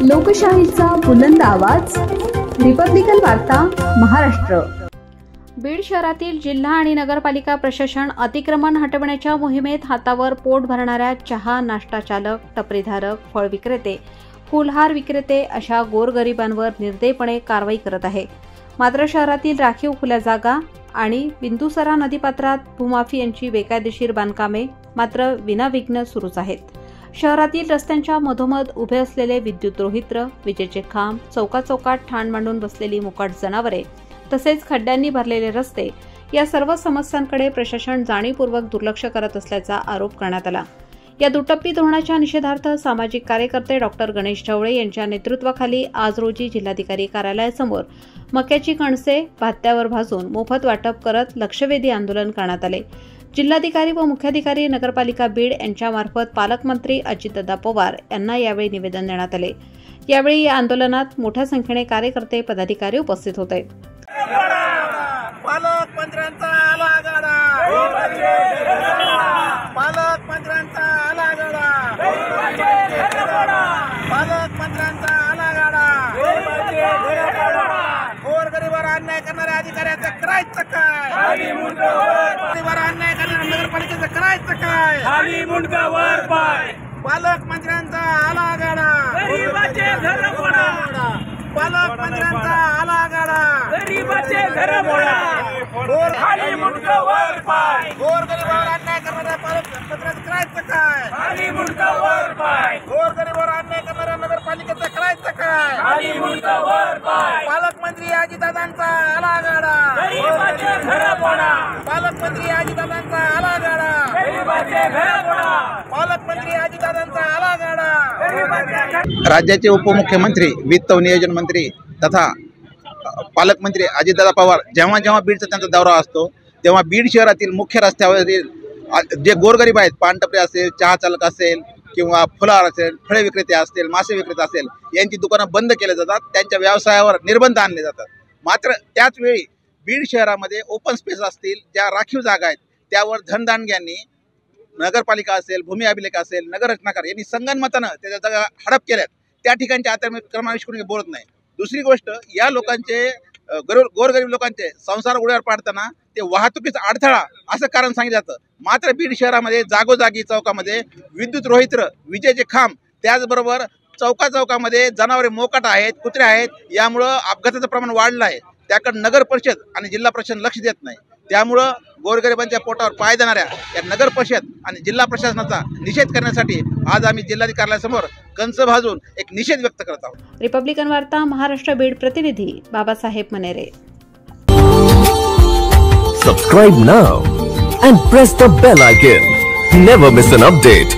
लोकशाहीचा बुलंद आवाज, रिपब्लिकन वार्ता महाराष्ट्र। बीड शहरातील जिल्हा आणि नगरपालिका प्रशासन अतिक्रमण हटवण्याच्या मोहिमेत हातावर पोट भरणाऱ्या चहा, नाश्ता चालक, टपरीधारक, फळ विक्रेते, फुलहार विक्रेते अशा गोरगरिबांवर निर्दयपणे कारवाई करत आहे। मात्र शहरातील राखीव खुल्या जागा आणि बिंदुसरा नदीपात्रात भूमाफियांची बेकायदेशीर बांधकामे मात्र विनाविघ्न सुरूच आहेत। शहरातील रस्त्यांच्या मधोमध उभे असलेले विद्युत रोहित्र, विजेचे खांब, चौकाचौकात ठाण मांडून बसलेली मोकाट जनावरे तसेच खड्ड्यांनी भरलेले रस्ते या सर्व समस्यांकडे प्रशासन जाणीवपूर्वक दुर्लक्ष करत असल्याचा आरोप करण्यात आला। या दुटप्पी धोरणाच्या निषेधार्थ सामाजिक कार्यकर्ते डॉक्टर गणेश ढवळे यांच्या नेतृत्वाखाली आज रोजी जिल्हाधिकारी कार्यालयासमोर मक्याची कणसे भात्यावर भाजून मोफत वाटप करत लक्षवेधी आंदोलन करण्यात आले। जिल्हाधिकारी व मुख्याधिकारी नगरपालिका बीड यांच्यामार्फत पालकमंत्री अजितदादा पवार यांना यावेळी निवेदन देण्यात आले। यावेळी या आंदोलनात मोठ्या संख्येने कार्यकर्ते, पदाधिकारी उपस्थित होते। पालकमंत्र्यांचा आलागाडा, पालकमंत्र्यांचा आलागाडा, पालकमंत्र्यांचा आलागाडा, गोरगरिबावर अन्याय करणाऱ्या अधिकाऱ्याचं करायचं काय? गोरगरिबावर अन्याय करणाऱ्या नगरपालिकेचं करायचं काय? पालकमंत्र्यांचा आलागाडा, पालकमंत्र्यांचा आलागाडा, गोरगरिबावर अन्याय करणाऱ्या पालकमंत्र्यांचं करायचं काय? गोरगरिबावर अन्याय करणाऱ्या नगरपालिकेचं करायचं काय? पालकमंत्री अजितदादांचा आलागाडा, पालकमंत्री अजितदादांचा आलागाडा, पालकमंत्री अजितदादांचा आलागाडा। राज्याचे उपमुख्यमंत्री, वित्त व नियोजन मंत्री तथा पालकमंत्री अजितदादा पवार जेव्हा जेव्हा बीडचा त्यांचा दौरा असतो तेव्हा बीड शहरातील मुख्य रस्त्यावरील जे गोरगरीब आहेत, पानटपरी असेल, चहा चालक असेल किंवा फुलार असेल, फळे विक्रेते असतील, मासे विक्रेते असेल, यांची दुकानं बंद केले जातात, त्यांच्या व्यवसायावर निर्बंध आणले जातात। मात्र त्याच वेळी बीड शहरामध्ये ओपन स्पेस असतील, ज्या राखीव जागा आहेत त्यावर धनदांडग्यांनी नगरपालिका असेल, भूमी अभिलेख असेल, नगररचनाकार यांनी संगनमतानं त्याच्या जागा हडप केल्यात। त्या ठिकाणच्या अतिक्रमणाविषयी कोणी बोलत नाही। दुसरी गोष्ट, या लोकांचे गोरगरीब लोकांचे संसार उड्यावर पाडताना ते वाहतुकीचा अडथळा असं कारण सांगितलं जातं। मात्र बीड शहरामध्ये जागोजागी चौकामध्ये विद्युत रोहित्र, विजेचे खांब, त्याचबरोबर चौकामध्ये जनावरे मोकाट आहेत, कुत्रे आहेत, यामुळं अपघाताचं प्रमाण वाढलं आहे। त्याकडे नगर परिषद आणि जिल्हा प्रशासन लक्ष देत नाही। त्यामुळं गोरगरिबांच्या पोटावर पाय देणाऱ्या या नगर परिषद आणि जिल्हा प्रशासनाचा निषेध करण्यासाठी आज आम्ही जिल्हाधिकाऱ्यासमोर कंस भाजून एक निषेध व्यक्त करत आहोत। रिपब्लिकन वार्ता महाराष्ट्र बीड प्रतिनिधी Babasaheb Manere. Subscribe now and press the bell icon. Never miss an update.